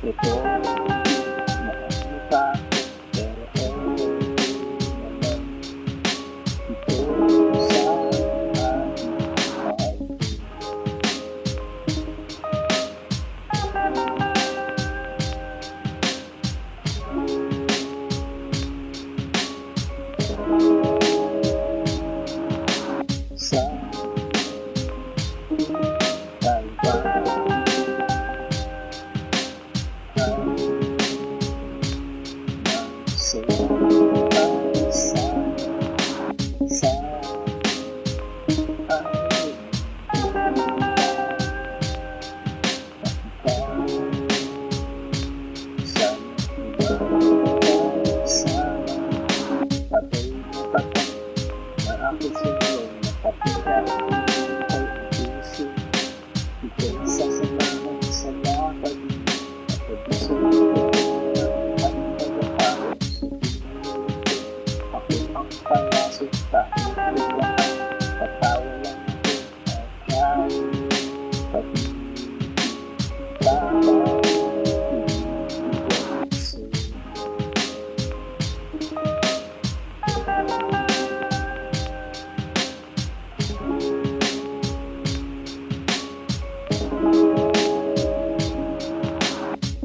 Ito, nakakita pero naman ito sa aking mahal. Sa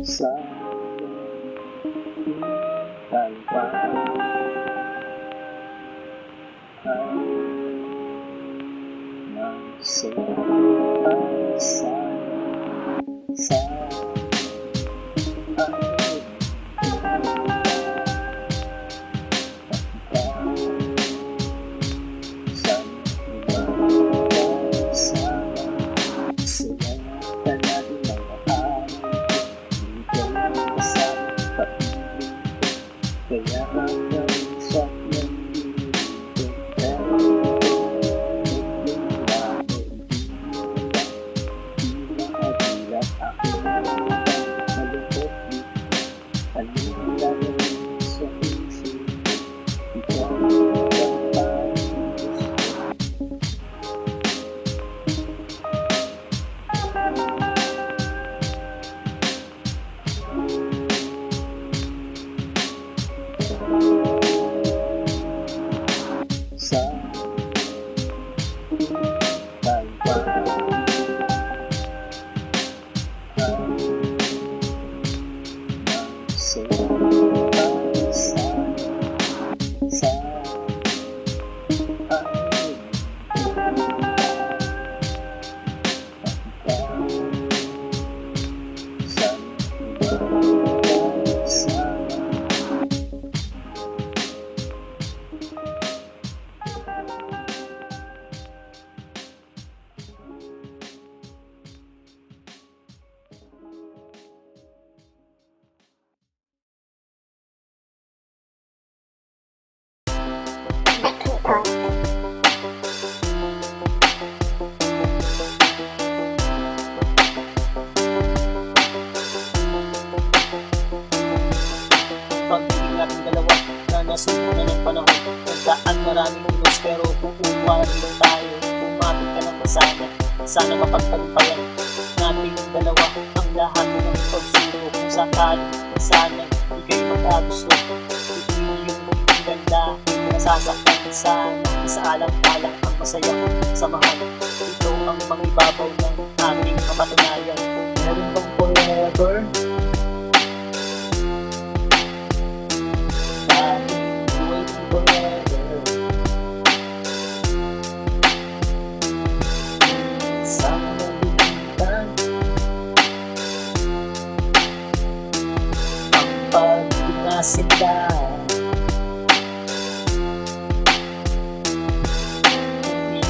sa talpa ay nagsasasan sa akin sa ibang kasama sila palagi mga kaya hanggang sa nandito pero hindi makagilat ako malungkot dito anong gagawin sa puso ikaw ang parang gusto sa talpa ay nagsasasan sa akin sa ibang kasama Pag-ibig natin dalawa na nasuko na ng panahon. Nagdaan maraming unos pero kukuha rin tayo. Bumapit ka lang sana, sana mapagtagumpayan nating dalawa ang lahat ng pagsuro. Kung sakali sana ika'y magkagusto, hindi yung ganda, hindi nasasaktan sana. Isaalang-alang ang masayang samahan. Ito ang mangibabaw ng aming kapatunayan. Meron bang forever? Sila hindi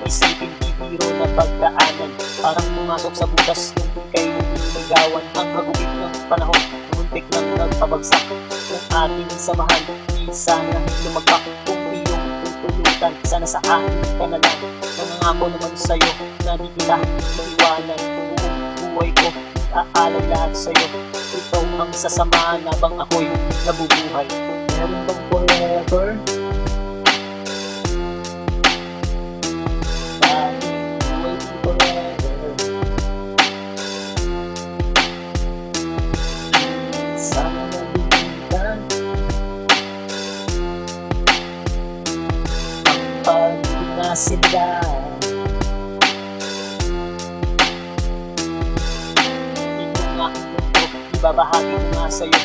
iisipin bibiro na pagdaanan, parang pumasok sa butas ng ika'y niligawan. Ang hagupit ng panahon, muntik nang nagpabagsak ng ating samahan. Di sana lumagpak kung iyong tutulutan, sana sa akin ka na lang. Nangangako naman sa'yo na di kita iiwanan. Buong buhay ko aalay lahat sa'yo. Ito ang sasamahan habang ako'y nabubuhay. Meron bang forever? Waiting forever. ibabahagi ko nga sa'yo.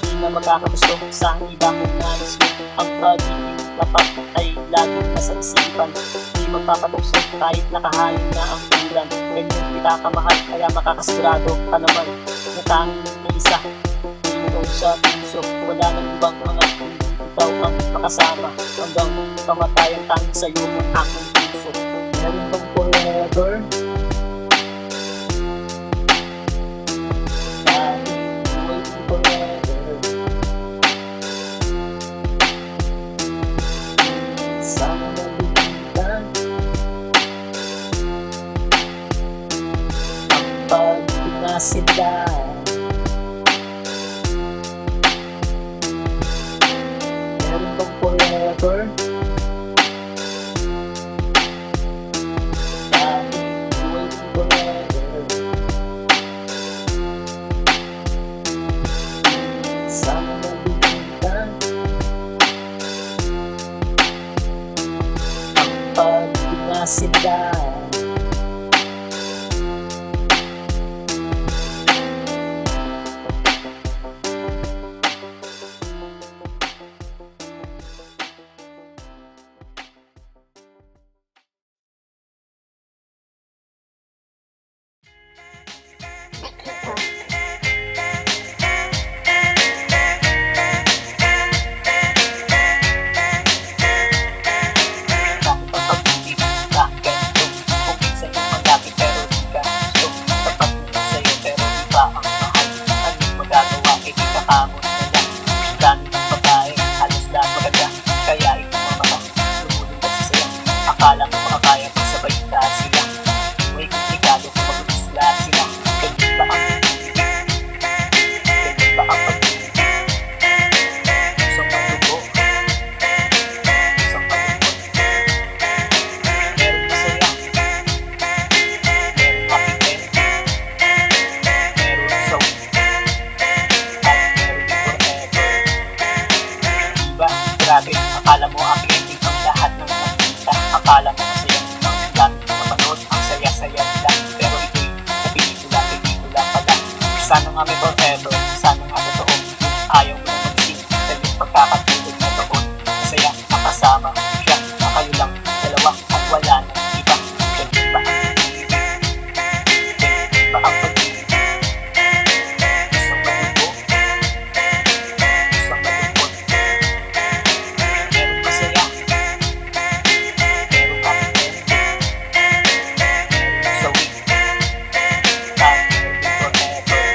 Di na magkakagusto sa ibang nais mo. Ang pagiging tapat ay laging nasa isipan. Di magpapatusok kahit nakahalin na ang ulan. Ganyan kita kamahal, kaya makakasigurado ka naman na tanging isa. Ikaw sa puso, wala nang ibang mga ikaw ang makasama. Hanggang kamatayan tanging sa'yo ang aking puso. Meron bang forever? Waiting forever. Sana nabigyan Ang pagpinasindan. Meron bang forever? Waiting forever. Sana nabigyan Ang pagpinasindan. Akala mo makakaya pag sabay ka sila. May komplikado kung mag-isla sila. Ganyan ba ang pag-ibig? Ganyan ba ang pag-ibig? Isang malubo, isang malungkot. Meron masaya, meron happy end, meron sawi, at meron din forever. Diba? Grabe, akala mo happy ending ang lahat ng nakita. Akala mo masaya ang dami ng mapanood, ang saya-saya nila. Pero ito'y sa pelikula pala. Sana nga may forever, sana nga totoo. Ayaw mo na mag-sing sa iyong pagkakatulog na doon. Masaya, makasama siya, na kayo lang dalawa at wala nang iba. Ganyan ba ang pag-ibig? Ganyan ba ang pag-ibig? Isang malubo, isang malungkot. Meron masaya, meron happy end, meron sawi, at meron din forever.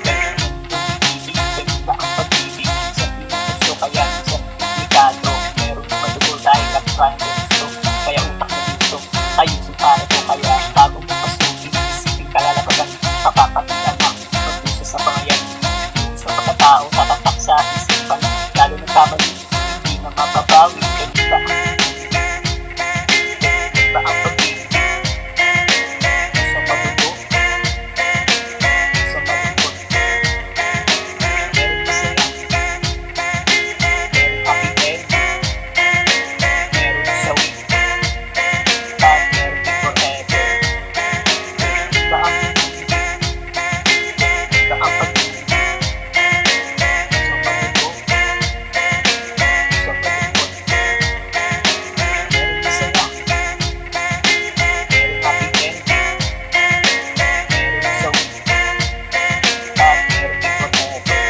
Ganyan ang pag-ibig, ganyan ba ang pag-ibig? Minsan pinupuso, kaya minsan komplikado. Meron madugo dahil ang triangle gusto, kaya utak na gusto ayusin para ko. Kaya bago mo pasukin, isipin kalalabasan, makakatilan na magpuso sa pangayan. Sa pagkatao, tatatak sa isipan, lalo ng kamali, hindi na mababawi. Ganyan ba ang pag-ibig? Ganyan ba ang pag-ibig? Isang mabuto, isang malungkot. Meron masaya, meron happy end, meron sawi, at meron din forever. Ganyan ba ang pag-ibig? Ganyan ba ang pag-ibig? Isang mabuto, isang malungkot. Meron masaya, meron happy end, meron sawi, at meron din forever.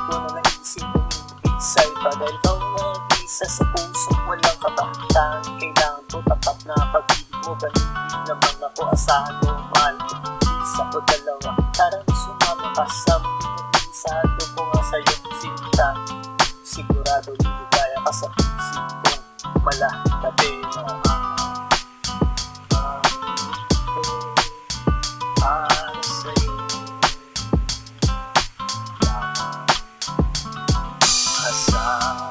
Wala na isip umibig sa'yo pa dahil ikaw nag-isa sa puso, walang kabahatan. Kailangan ko tapat na pag-ibig mo, ganun din naman ako. Asahan mo, mahal ko, isa o dalawa. Tara sumama ka sa mga isado ko nga sa'yo sinta. Sigurado liligaya ka sa isip kong malatabi na para sa'yo. Kasama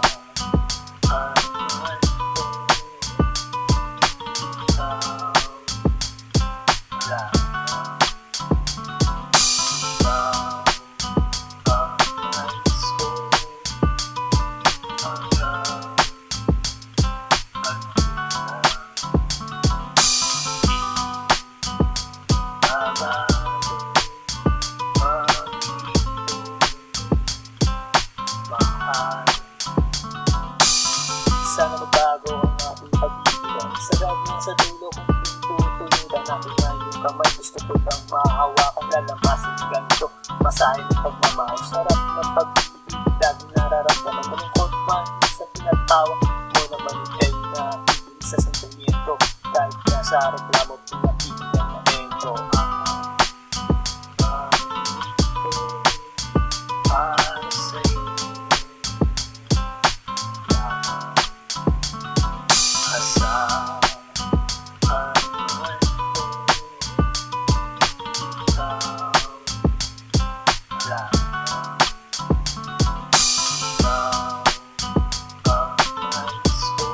Sana magbago ang ating pag-ibigan. Sagad na sa dulo kung tutuludan natin na yung kamay. Gusto ko lang mahawakan, lalamasin ganito. Masahin ng pagmamahal, sarap ng pag-ibig. Laging nararamdaman, malungkot man sa pinagtawa mo naman ay nakikinig sa sentimiento. Kahit nasa reklamo, pinakikita na ito. Para sa'yo asahan man ko, ikaw lang. Ikaw ang nais ko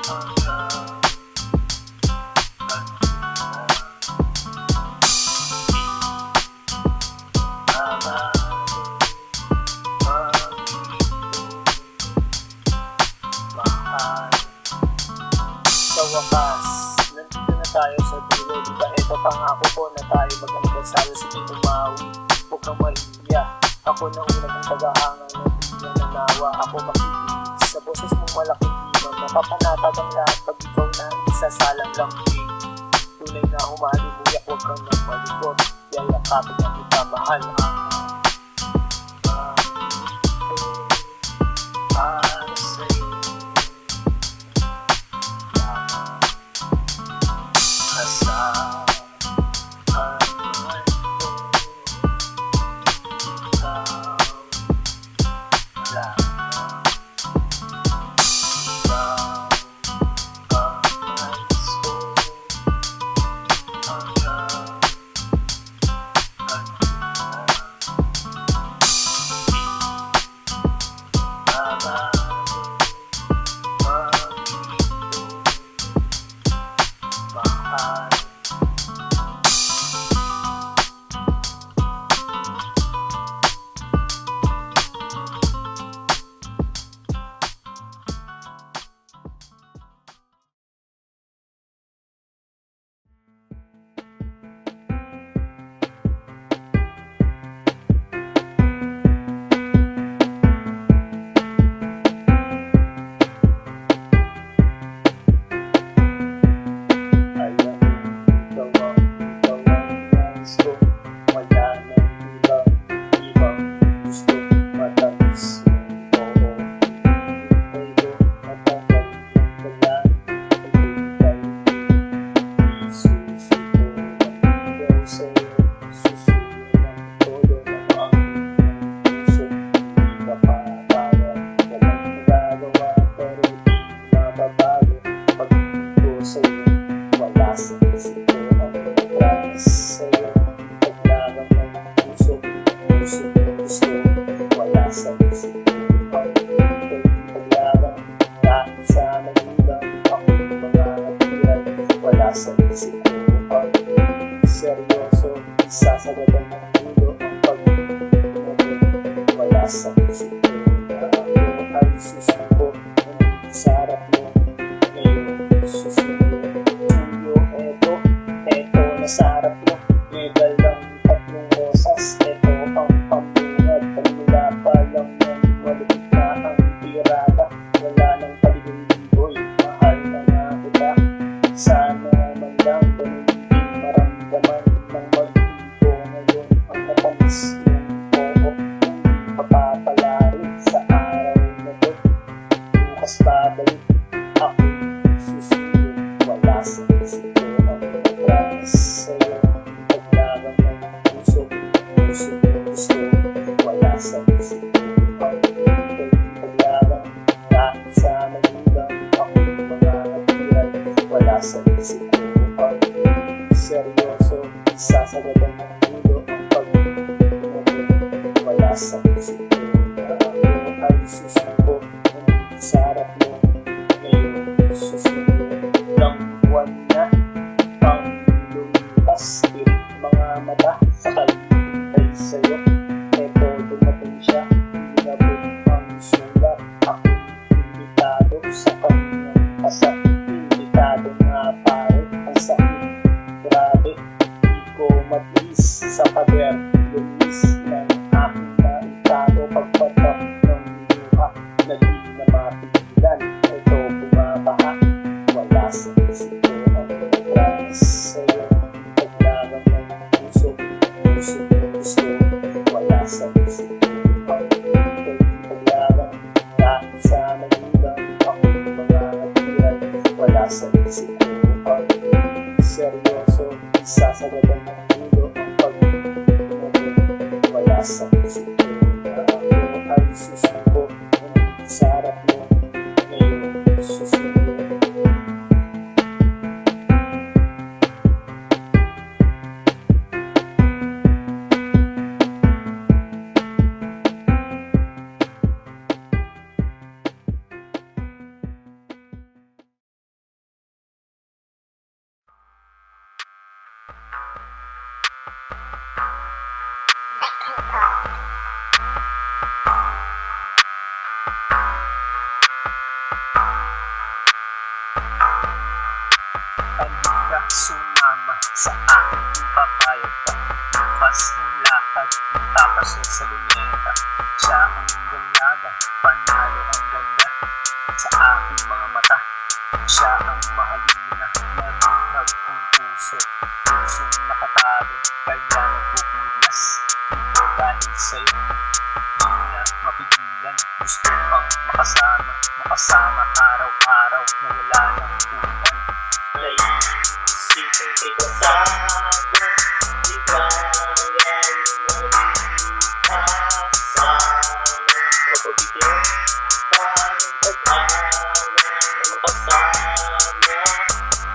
hanggang sa wakas, nandito na tayo sa dulo. Diba ito pangako ko na tayo mag-anibersaryo sa dito mawi. Huwag kang mahiya, ako na una mong tagahanga na di na nanawa. Ako makikinig sa boses mong malaking dimang napapanatag ang lahat pag ikaw na isasalang lang. Tunay na humalimuyak, huwag kang nang malikot. Yayakapin na kita mahal. Para sa'yo asahan man ko, ikaw lang. Ikaw ang nais ko hanggang mahal. Seryoso, sasagadan ng ulo ang pag-ibig. Wala sa isip ko na ako ay susuko. Sa harap mo, ngayon susuko. Tuyo, eto na sa harap mo. May dalang tatlong rosas. Eto ang pambungad. Pagmula pa lang ng malupit na ang tirada. Wala nang paligong-ligoy. Mahal na nga kita. Sana man lang ganun din maramdaman ng mag-ibo. Ngayon ang matamis yung oo. Papapalari sa araw na to. Bukas babalik ako susunod. Wala sa isip ko ang promise sa'yo. Paglaban ng puso, gusto. Wala sa isip ko ang paglaban. Kahit sa magulang ako mga natiran. Wala sa isip ko ang seryoso. Sasagadan ng ulo ang pag-ibig. Wala sa isip ko na ako ay susuko. Sa harap mo, ngayon susunod. Ilang buwan na pang lumipas. Tirik mga mata sa kalibay sa'yo. Eto dumating siya, hinabot ang sulat. Ako imbitado sa kanyang kasal. Imbitado nga pare, ang sakit. Grabe, di ko matiis sa pader. Lumis ng aking naitado pagpata. papayag ka. Bukas ng lakad, magpapasya sa luneta. Siya ang dalaga, panalo ang ganda. Sa aking mga mata, siya ang mahalina. Nabihag ang puso, pusong nakatago. Kaya nagpupumiglas, ito dahil sa'yo. Di na mapigilan, gusto pang makasama. Makasama araw-araw na wala ng ulan. Naisipin kay kasama, di kaya kasama. Mapabigyan pa ng pag-ana na makasama.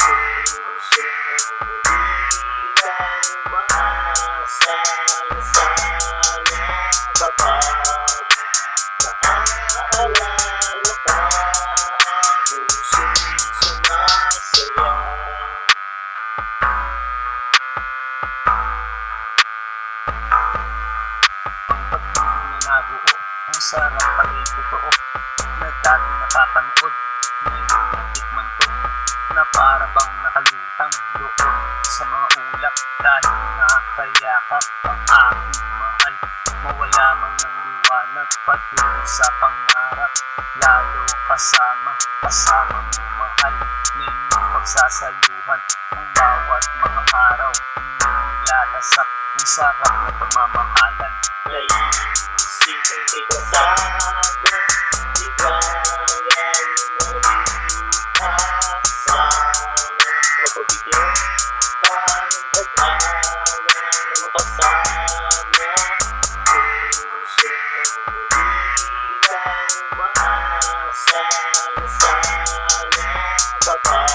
Puso di lang maasa na sana kapag naaalala ka. Puso'y sumasaya. Ang pag-ibig na nabuo, ang sarap pala'y totoo. Na dati napapanood, ngayon natikman ko. Na para bang nakalutang doon sa mga ulap. Dahil nakakayakap ang aking mahal. Mawala man ng liwanag, patuloy sa pangarap. Lalo kasama mo mahal. Na inyong pagsasaluhan ang bawat mga araw. Inyong nilalasap ang sarap na pagmamahalan. Naisipin kay kasama, di kaya kasama. Mapabigyan pa ng pag-ana na makasama. Puso di lang maasa na sana kapag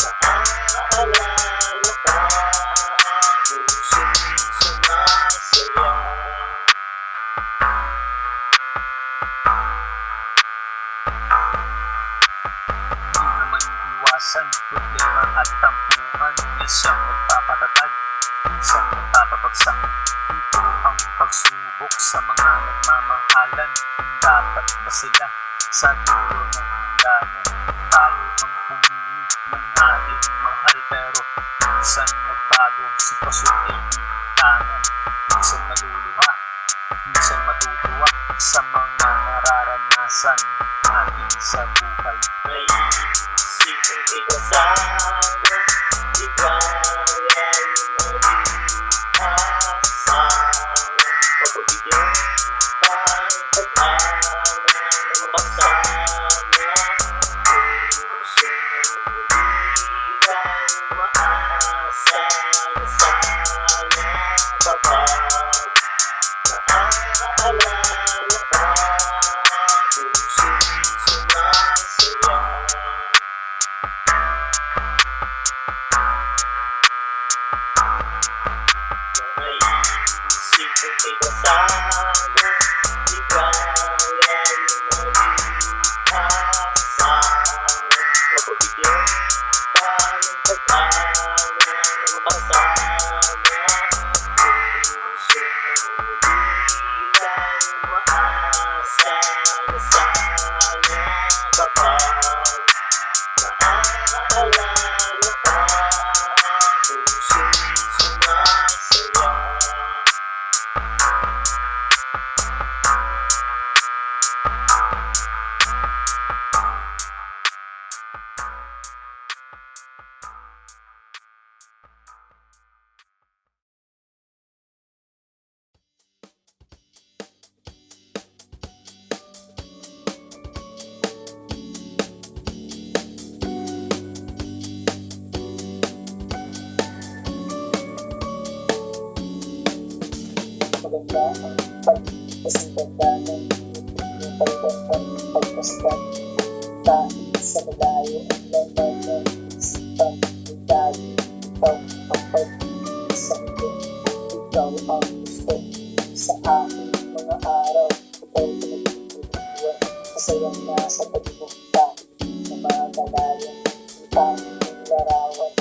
naaalala ka. Puso'y sumasaya. Di naman iwasan, problema at tampuhan. Na siyang nagpapatatag, minsan nagpapabagsak. Ito ang pagsubok sa mga nagmamahalan. Kung dapat ba sila sa dulo ng hangganan? Tayo ang pumili ng ating mahal. Pero minsan nagbago, sitwasyon ay tangan. Minsan maluluha, minsan matutuwa sa mga nararanasan natin sa buhay. Naisipin kay kasama, di kaya kasama. Mapabigyan pa ng pag-ana na makasama. Puso di lang maasa na sana kapag naaalala ka. Puso'y sumasaya. Naisipin kay kasama, di kaya kasama. Mapabigyan pa ng pag-ana na makasama. Puso di lang maasa na sana kapag naaalala ka. Puso'y sumasaya. Maganda ang pagkasintandanan, yung pagkakang pagkastan. Dahil sa malayo ang laman ng isipan. Dahil ikaw ang pag-ibig sa akin. Ikaw ang gusto sa aking mga araw. Ikaw pinagtutuluan, masayang nasa pag-ibig dahil na magalayan. Ang tanging ng larawan,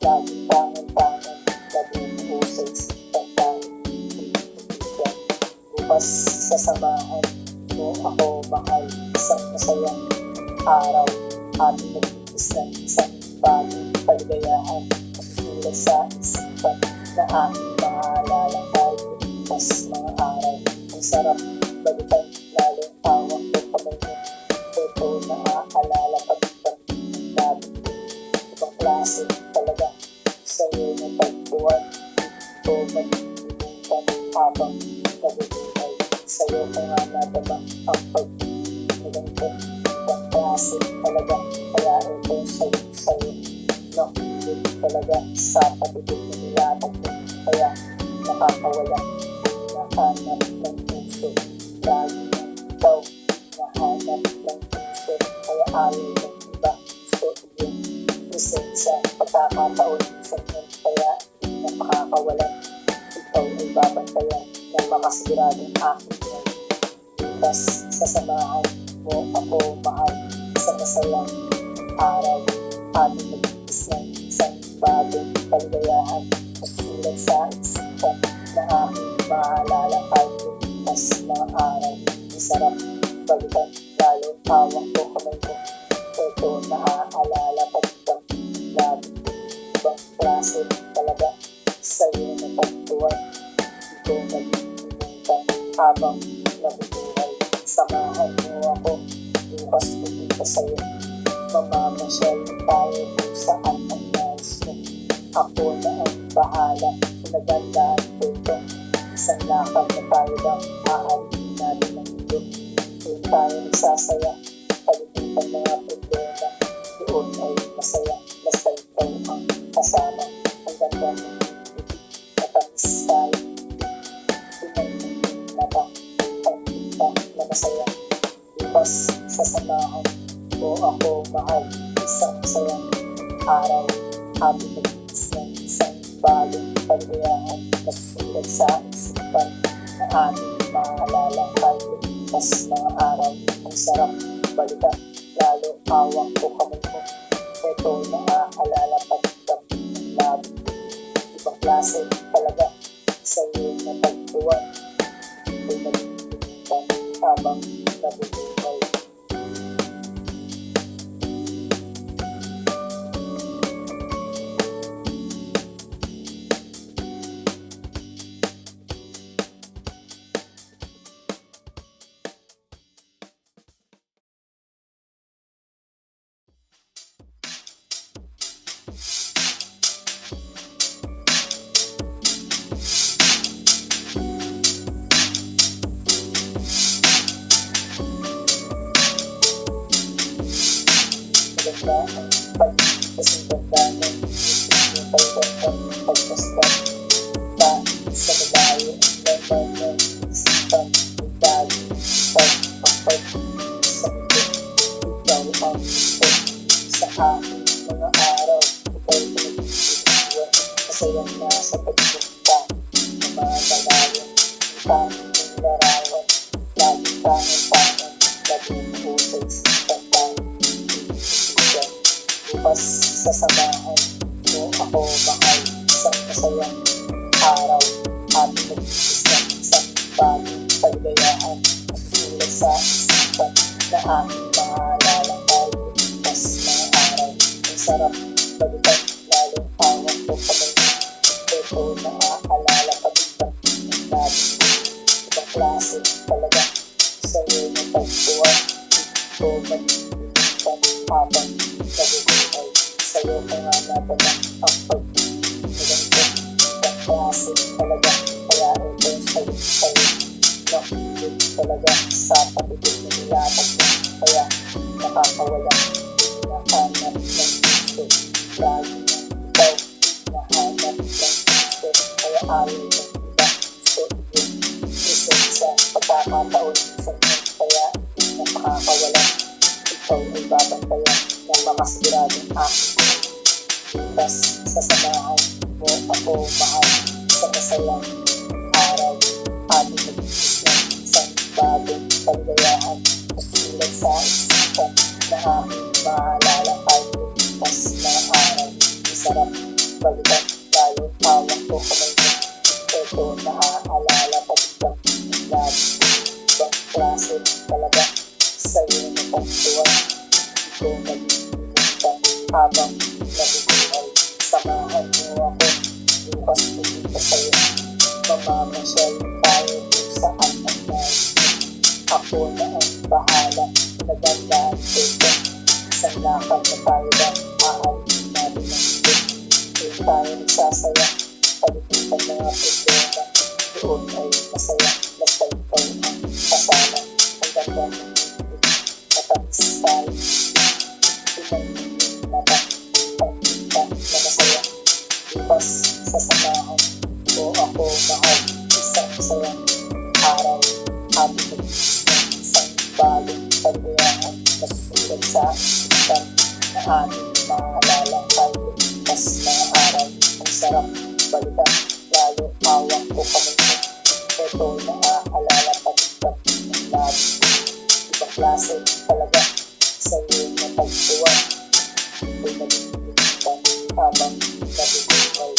laging tangan-tangan, laging sa isipan dahil bukas sasamahan mo ako mahal. Isang masayang araw, ating nagtitis ng isang bagong kaligayahan. Masusulat sa isip isipan na aking maalala kahit mas mga araw. Ang sarap balikan, lalo tawag ko kamay mo. Ito naaalala pag-ibang natin. Ibang klase talaga sa'yo na pagbuwan. Ito malilimutan habang nabubuhay. Sa'yo ko nga nadama ang pag-ibang ko. Ibang klase talaga, kaya ito sa'yo. Nakulit talaga sa patibig na nilatag mo. Kaya nakakawala, nahanap ng puso. Lagi na ikaw, nahanap ng puso. Kaya ayaw ng iba, so iyong presensya. Pagkakataon sa inyo, kaya na makakawalan. Ikaw ay babantayan ng makasiguradong aking ngayon. Bukas sasamahan mo ako mahal sa masayang araw. Ating mag-ibis ng isang bagong kaligayahan. Masulat sa isipan na aking maalala kahit bukas mga araw. Ang sarap balikan, lalo hawak ko kamay mo. Ito naaalala pag-ibang labi. Ibang klase talaga sa'yo na pagtuwan. Ito nag-imutan habang nabubuhay. Samahan mo ako, bukas pupunta sa'yo. Mamamasyal tayo kung saan ang nais mo. Ako na ang bahala, pinagandaan ko ito. Isang lakad na tayo lang, ahalin natin ang mundo. Doon tayo nagsasaya, palimutan mga problema. Doon ay masaya, basta ikaw ang kasama. Ang ganda ng ibig, matamis tayo. Tingnan ng mata, ang kita na masaya. Bukas sasamahan o ako mahal, isang sayang araw. Happy mag-ibis ng isang bagong kaligayahan. Masusulat sa isipan na ating maalala kahit bukas mga araw. Ang sarap balikan, lalo hawak ko kamay mo. Ito naaalala pag-ibang labi. Ibang klase talaga sa'yo na pagbuwan. Ito nalilimutan habang nabubuhay. Maganda ang pagkasinganda ng yung pagkakang pagkastan. Kahit sa malayo ang laman ng isipan, may dali pagpapag sa mundo. Ikaw ang gusto sa aking mga araw. Ikaw pinag-iwan, masayang nasa pagpunta na mga malayo. Ang tanging larawan, lagi tangan-tangan, lagi mo sa isipan tayo. Bukas sasamahan mo ako mahal sa masayang araw. Ating mag-ibis ng isang bagong kaligayahan. Masusulat sa isipan na aking maalala kahit bukas mga araw. Ang sarap balikan, lalo hawak ko kamay mo. Ito naaalala pag-ibang labi. Ibang klase talaga sa'yo na pagbuwan. Ito nalilimutan habang nabubuhay. Sa'yo ko nga nadama ang pag-ibang ko. Ibang klase talaga, kaya ito sa'yo. Nakulit talaga sa patibig na nilatag mo. Kaya nakakawala, nahanap ng puso. Lagi na ikaw, nahanap ng puso. Kaya ayaw ng iba, so iyong presensya. Pagkakataon sa inyo, kaya na makakawala. Ikaw ay babantayan ng makasiguradong aking ngayon. Bukas sasamahan mo ako mahal sa masayang araw. Ating mag-ibis ng isang bagong kaligayahan. Masusulat sa isipan na aking maalala kahit bukas mga araw. Ang sarap balikan, lalo hawak ko kamay mo. Ito naaalala pag-ibang labi. Ibang klase talaga sa'yo na pagtuwan. Ito nalilimutan habang nabubuhay. Samahan mo ako, bukas pupunta sa'yo. Mamamasyal tayo kung saan ang nais mo. Ako na ang bahala, pinagandaan ko ito. Isang lakad na tayo ba, aalin natin ang ito. Doon tayo nagsasaya, palipitan mga problema. Doon ay masaya, basta ikaw ang kasama. Ang ganda ng mundo, matamis tayo. Pinagiging mata, pagkita na masaya. Bukas sasamahan ko ako mahal. Isang sayang araw, ating nag-iis ng isang bagong kaligayahan. Nasusulat sa isipan na ating maalala tayo. Mas mga araw, ang sarap balikan. Lalo hawak ko kami mo. Ito na aalala pag-ikat ng labi. Ibang klase talaga sa iyong matagpuan. Ito'y nalilimutan habang nabubuhay.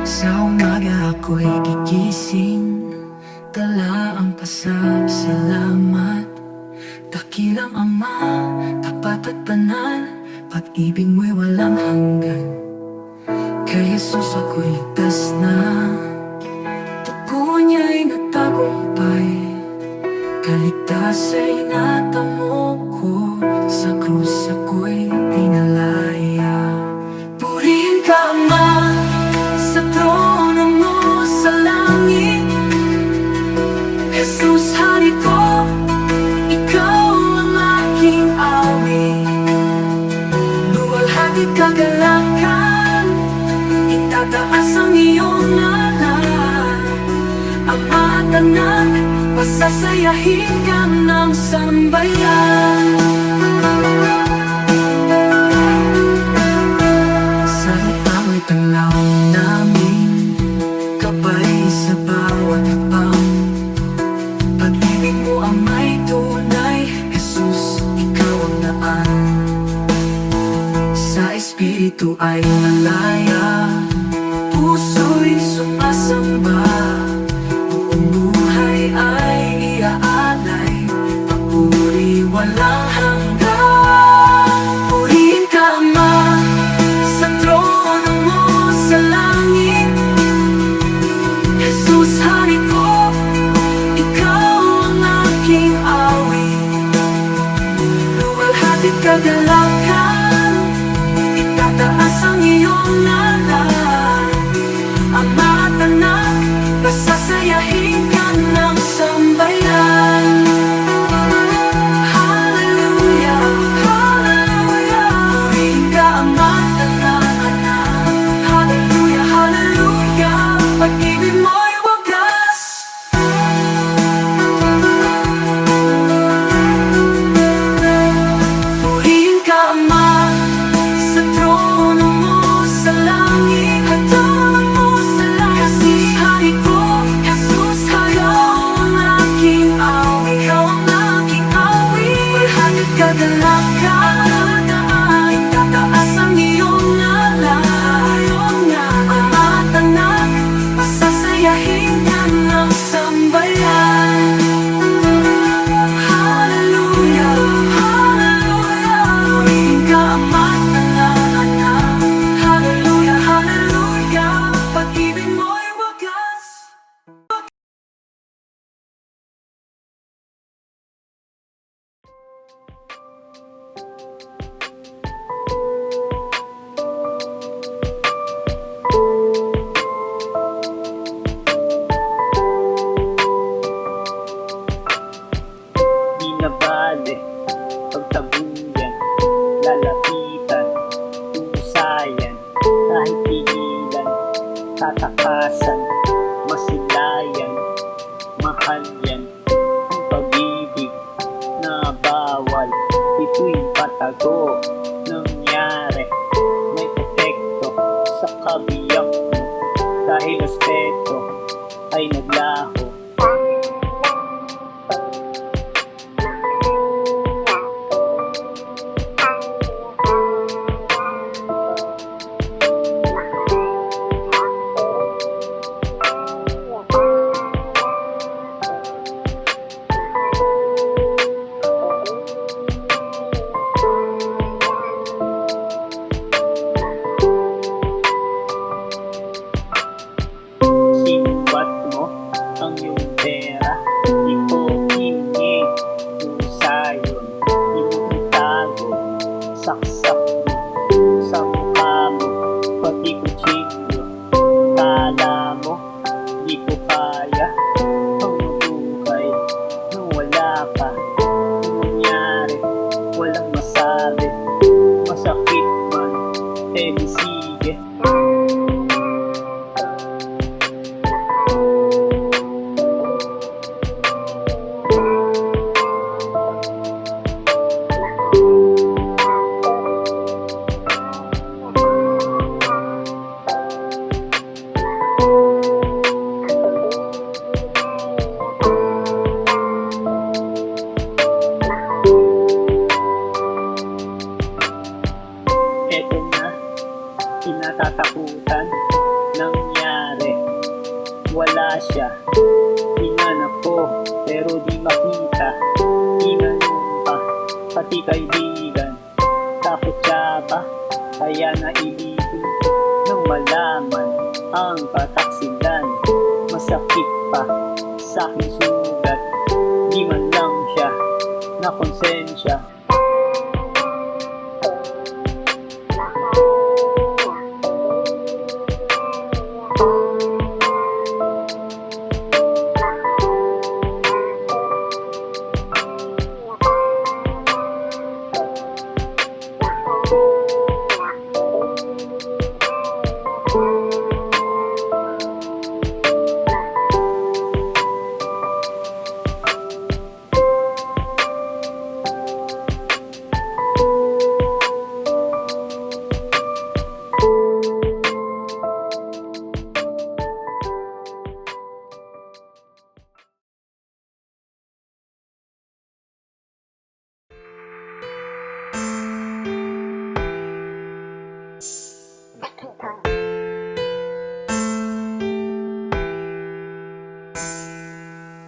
Sa umaga ako'y gigising, dala ang pasasalamat. Dakilang Ama, tapat at banal, pag-ibig mo'y walang hanggan. Kay Jesus ako'y ligtas na, dugo niya'y nagtagumpay. Kaligtas ay natamo ko, sa krus ako'y pinalaya. Purihin ka Ama, sa trono mo sa langit. Jesus, hari ko, ikaw ang aking awit. Luwalhati kagalakan, itataas ang iyong ngalan. Ama at anak, pasasayahin ka ng sambayan. Sa awit tanglaw namin, gabay sa bawat hakbang. Pag-ibig mo ang may tunay, Jesus, ikaw ang daan. Sa Espiritu ay malaya, puso'y sumasamba. Buong buhay ay iaalay, papuri walang hanggan. Purihin ka Ama, sa trono mo sa langit. Jesus, hari ko, ikaw ang aking awit. Luwalhatit kagalakan, itataas ang iyong ngalan. Ama at anak, pasasayahin ka ng sambayan. Hallelujah, hallelujah. Purihin ka Ama at anak. Hallelujah, hallelujah. Pag-ibig mo'y wagas. Purihin ka Ama, sa trono mo sa langit. At trono mo sa langit. Jesus, hari ko, Jesus, ikaw ang aking awit. Ikaw ang aking awit. Walhati kagalakan, itataas ang iyong ngalan. Ama at anak, pasasayahin ka ng sambayan. Hallelujah, hallelujah. Purihin ka Ama at anak. Hallelujah, hallelujah. Pag-ibig mo'y wagas. Di na bale, pagtabuyan, lalapitan, pusayan, kahit pigilan, tatakasan, masilayan, mahal yan, ang pag-ibig na bawal, ito'y patago, nangyari, may epekto sa kabiyak mo, dahil respeto ay naglaho. di ko chingyo. Kala mo, di ko kaya ang buhay nung wala ka. Nung nangyari, walang masabi. Masakit man, di sige. Eto na, kinatatakutan, nangyari, wala siya. Hinanap ko, pero di makita. Tinanong pa, pati kaibigan. Takot siya ba? Kaya nailipin nang malaman ang kataksilan. Masakit pa sa aking sugat, di man lang siya na konsensya.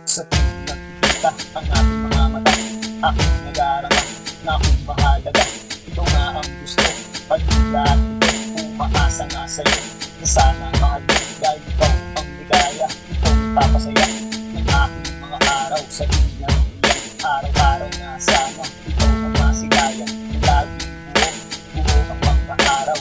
Sa tuwing nakikita ang aking mga mata, aking nag-aarama na akong mahalaga. Ito nga ang gusto, pag-lahat ito, umaasa nga sa'yo na sana mahal mo dahil ikaw ang ligaya. Ikaw ang papasaya ng aking mga araw sa ilang iyan. Araw-araw na sana ikaw ang masigaya. Laging buo ang mga araw.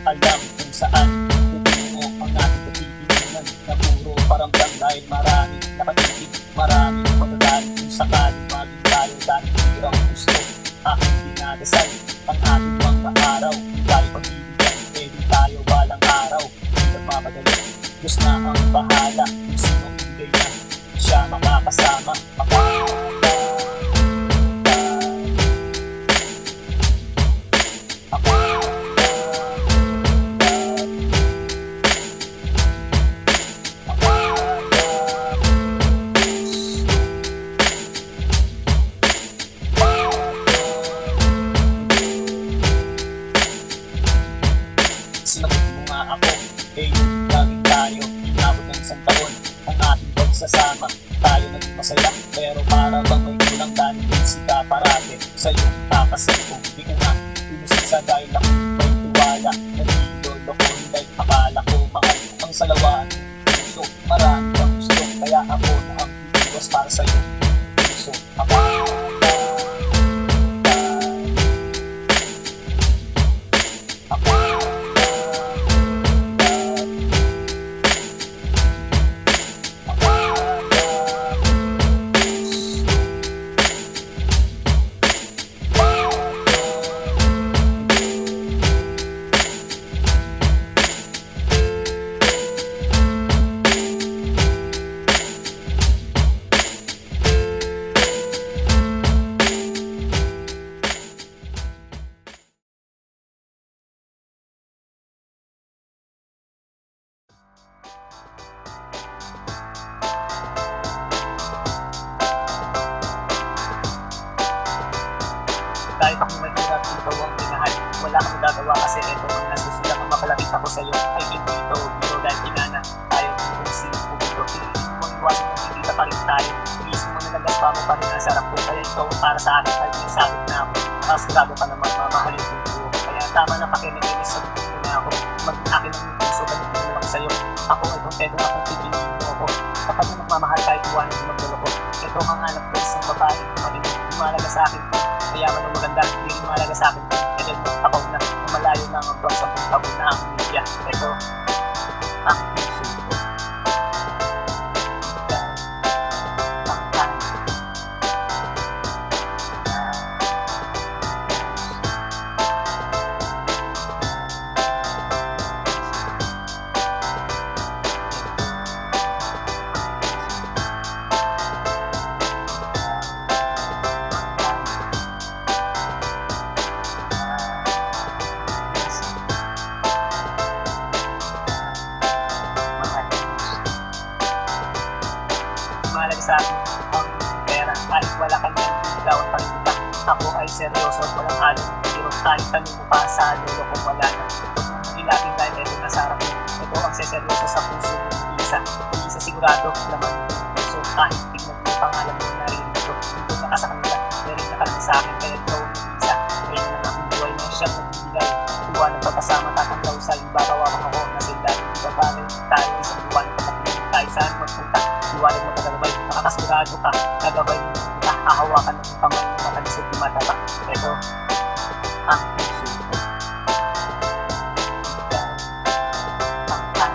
Alam kung saan pupungo ang ating pagtitinginan na puro paramdam dahil maraming nakatingin, maraming magagaling kung sakaling maging tayo dahil hirang gusto. Aking dinadasal ang ating mga araw, tayo pagbibigyan, pwede tayo balang araw. Hindi nagmamadali, Diyos na ang bahala, kung sino ibigay niya, siya makakasama. Sinagot mo nga ako, laging tayo, inabot ng isang taon ang ating pagsasama. Tayo naging masaya, pero para bang may kulang dahil busy ka parate. Sa'yo kakasin ko, di ko nga inusin sa dahil ako may tiwala. Nagidolo ko dahil akala ko mahal ang salawa at puso. Marami kang gusto, kaya ako na ang iwas para sa'yo. Puso, nagaspa mo pa rin ang sarap ko. Kaya ikaw para sa akin ay pinasabit na ako. Nakasigado ka naman mamahalin ko ko. Kaya tama na pakinikinis sa buto na ako. Maging akin ang puso, ganito na lang sa'yo. Ako ay kompleto na kung pipiliin mo ako. Kapag na magmamahal kahit iwanan mo magdalo ko. Ito ang hanap ko isang babae. Lumalaga sa akin ko. Kaya man ang maganda, hindi rin malaga sa akin ko. Kaya tapaw na, malayo na ang buwan sa buong tabo na ang media. Ito, ang puso ko. Mahalaga sa akin ang pera kahit wala ka niyan bigawan pa rin kita. Ako ay seryoso at walang halong biro. Kahit tanong mo pa sa lolo kung wala na. Huwag mong ilapin dahil ito nasa harap mo. Ito ang seseryoso sa puso mo. Isa sigurado naman yung puso. Kahit tignan mo pangalan mo narinig ko. Hindi na ka sa kanila. Meron na ka lang sa akin kaya ikaw ang isa. Kaya na ang buhay na siyang nagbibigay. Tuwa ng pagkasama tatanggaw sa ibabawawang ako na sila. Di ba bagay tayo isang buwan ng pagkakilig tayo saan magpunta. Iwanan mo kagabay, nakakasigurado ka, kagabay mo kita, hahawakan ng kamay mo matalisod di mataba. Ito, ang puso ko. Ikaw, ang akin.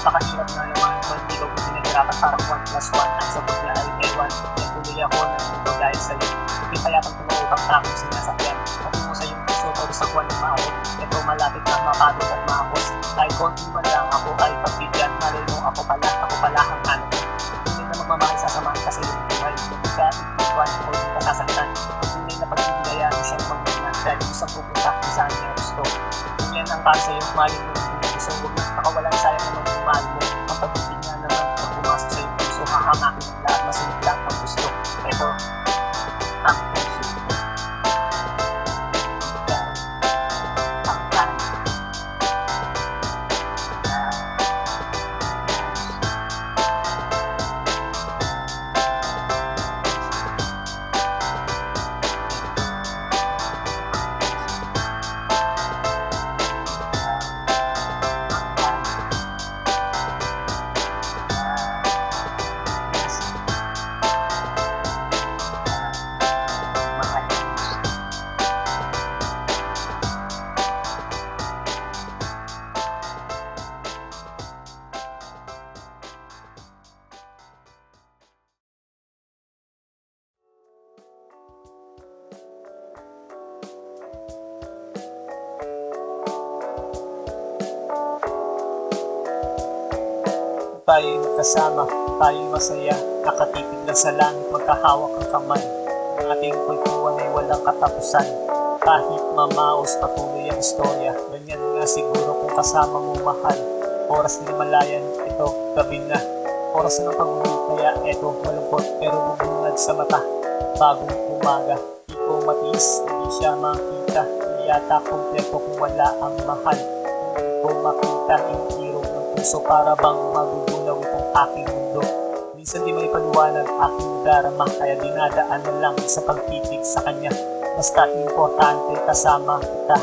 Napakahirap na naman kung hindi ko pinahirapan parang 1 plus 1 at sagot na ay ewan. Nagtuloy ako ng mundo dahil sa'yo. Hindi kaya kang tumuupang takong sinasakyan. Patungo sa iyong puso o sa kuwan ng maawot. Ito malapit na mapagod at maakos. Kahit konti man lang ako ay pagbigyan. Malay mo ako pala ang hanap. Hindi na magmamahal sasamahan kasi yung buhay. Hindi ka iwan o hindi ka sasaktan. Hindi na pagbibigayaan siyang pangyayan dahil isang pupunta kung saan niya gusto. Kung yan ang para sa'yo, malin mo so huwag na nakawalan sayang naman yung mahal mo. Ang pag-ibig nga naman pag pumasok sa iyong puso, hahamakin ang lahat, masunod lang ang gusto. Ito, ang puso ko. Ikaw, ang akin. Tayo'y magkasama, tayo'y masaya, nakatitig lang sa langit, magkahawak ang kamay. Ang ating kulturan ay walang katapusan, kahit mamaos patuloy ang istorya. Ganyan nga siguro kung kasama mo mahal. Oras na malayan, ito, gabi na. Oras na ng pag-uwi, kaya ito, malungkot pero bubungad sa mata. Bagong umaga, di ko matiis, hindi siya makita. Hindi yata kompleto kung wala ang mahal. Hindi ko makita yung irog ng puso para bang magugulaw itong aking mundo. Minsan di may paliwanag aking darama, kaya dinadaan na lang sa pagtitig sa kanya. Basta importante kasama kita.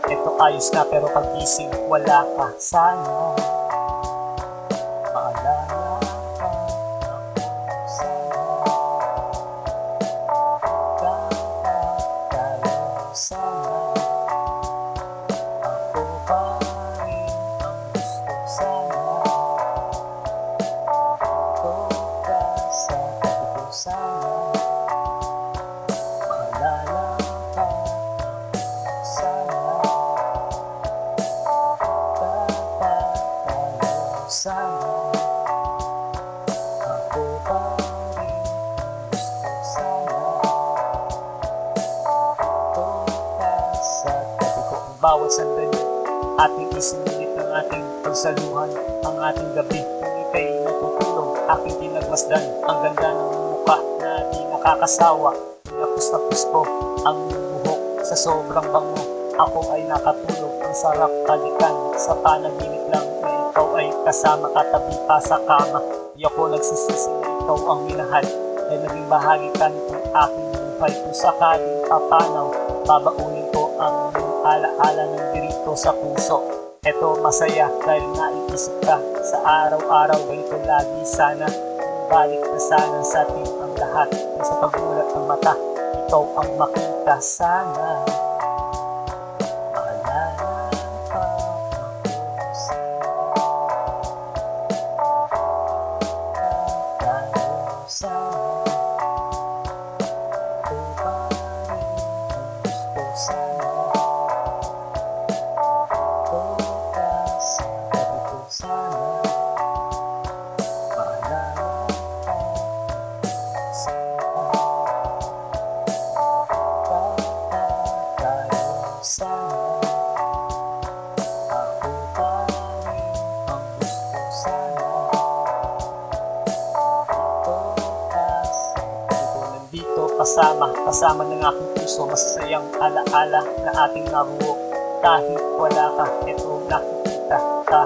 Ito ayos na pero pagising wala ka. Sana maalala ka ako sana. Dapat tayo sana. Ako pa rin ang gusto sana. Ito ka sa tabi ko sana. Maalala ka sana. Dapat tayo bawat sandali. Ating isinulit ng ating pagsaluhan ang ating gabi. Kung ika'y natutulog, aking pinagmasdan ang ganda ng mukha na di nakakasawa. Pinapus-tapus ko ang buhok sa sobrang bango. Ako ay nakatulog, ang sarap halikan. Sa panaginip lang na ikaw ay kasama, katabi pa sa kama. Di ako nagsisisi na ikaw ang minahal, ay naging bahagi ka nitong aking buhay. Kung sakaling papanaw, babaunin ko ang iyong alaala ng dirito sa puso. Eto masaya dahil naiisip ka sa araw-araw, ganito lagi sana. Balik na sana sa atin ang lahat. Kung sa pagmulat ng mata, ikaw ang makita sana. Kasama ng aking puso, masasayang alaala na ating nabuo. Kahit wala ka, eto nakikita ka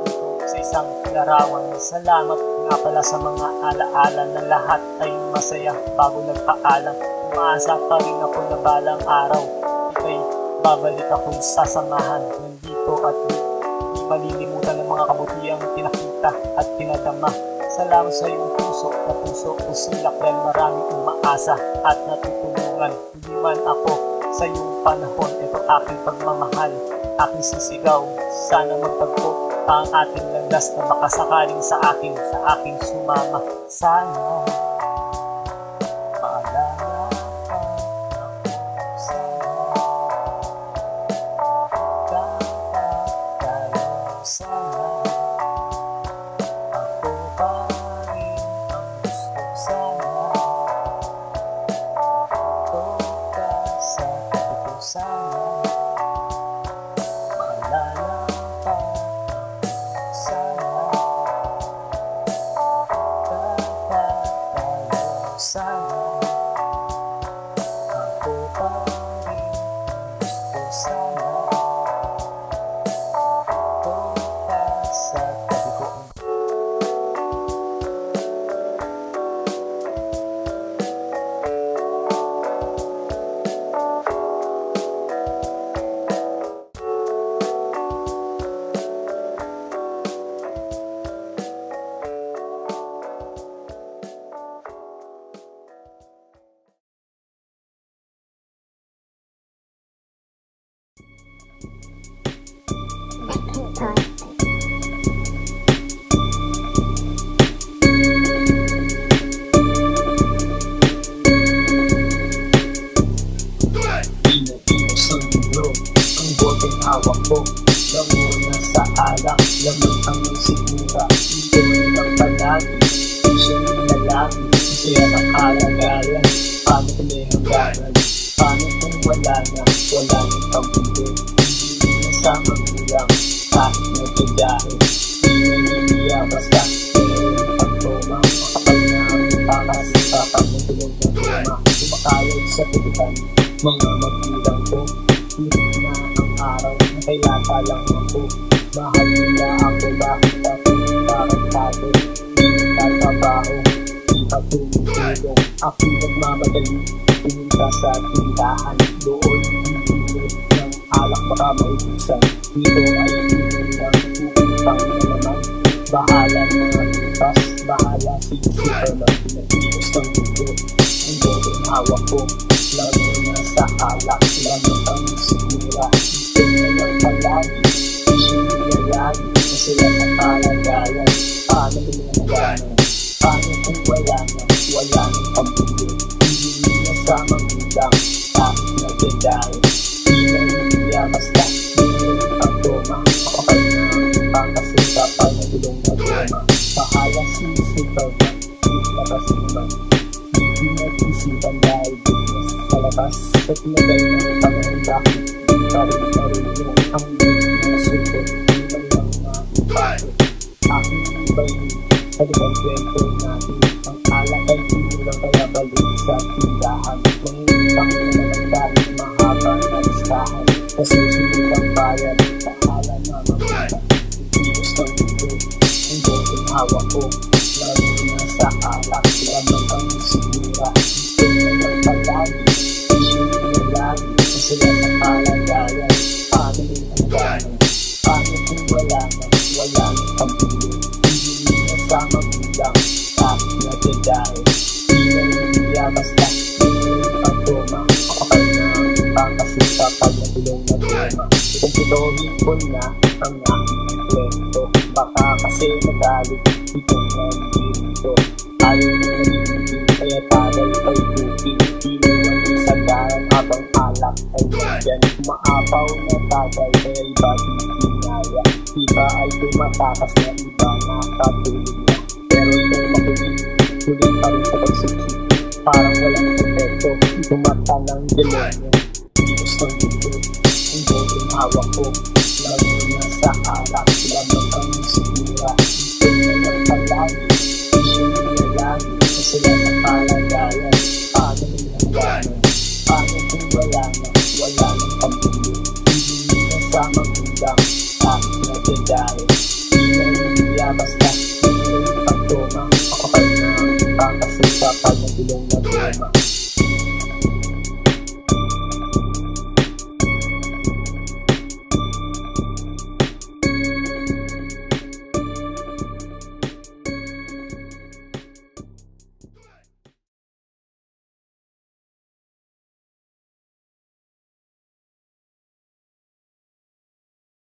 dito sa isang larawan. Salamat nga pala sa mga alaala na lahat ay masaya bago nagpaalam. Umaasa pa rin ako na balang araw ika'y babalik ako'y sasamahan. Nandito at di malilimutan ng mga kabutihang pinakita at pinadama. Salamat sa iyong puso na puso ko silak dahil maraming umaasa at natutulungan. Hindi man ako sa iyong panahon, ito aking pagmamahal, aking sisigaw. Sana magtagpo ang ating landas na makasakaling sa aking sumama. Sana maalala ka ako sana. Dapat tayo sana. Hawak ko, lamuna sa alak, lamang ang sigura. Ito lang palagi, puso ng lalaki, masaya sa kalagalan. Paano kung may hangganan? Paano kung wala nang pamilya? Hindi na sa magulang, kahit nagkagahe. Hindi na niliya basta, mayroon pagtoma. Makapal na ang takas, kapag natulog ng tuma. Kumakayod sa tututan, mga magulang ko. Hirap na ang araw na kay lata lang ako. Mahal nila ako, bakit ako tarantado? Di nagtatrabaho, di pa tumutulong. Ako nagmamadali, pumunta sa tindahan. Doon bibili ng alak baka maubusan. Dito ay inumin ng pupintang na naman. Bahala mga itas, bahala si Superman. Pinagpipos ng mundo, ang botong hawak ko. Lalo na sa alak, lamang ang sigura. Ito na lang palagi, isyo nilalagi. Masaya sa kalagayan, paano lumayanan? Paano kung wala nang pamilya? Hindi na sa magulang, kahit nagdadahil. Di na niliya basta, mayroon ang toma. Makapal na ang pangkasita, panagulong na toma. Bahala si Superman, di labas naman. Di nag-isipan dahil sa labas, sa tinagal ng panahon bakit Pari-pari-pari ang mga suko. Ibang mga pari. Aking iba'y halibang kwento natin. Ang alak ay pinulang kaya balik sa tindahan. Mangingitang na naman tayo mahaba na listahan. Kasi sinubang bayan sa alam na mabutan. Ibigos ng mundo, ang botong hawak ko. Lalo na sa alak, lamang ang sigura. Ito na lang palagi, isyo na lagi. Kasi sila sa kalagayan, paano yung hangganan? Paano kung wala nang pamilya? Hindi na sa magulang, bakit na dadahin? Di na hindi basta, di na yung pagtoma. Kapag na ang pangkasita pag nagulong na tema. Kung pituhin ko na ang aking kwento, baka kasi nagalit, ito na dito. Ayaw na nagiging, kaya tagal ay tuking. Iniwan sa daran habang alak ay nandyan. Umaapaw na tagal, kaya iba di pinaya. Iba ay tumatakas na iba nakatulog na. Pero ito makulit, tuloy pa rin sa pagsiksi. Parang walang protekto, tumata ng demonyo. Diyos ng mundo, ang botong hawak ko.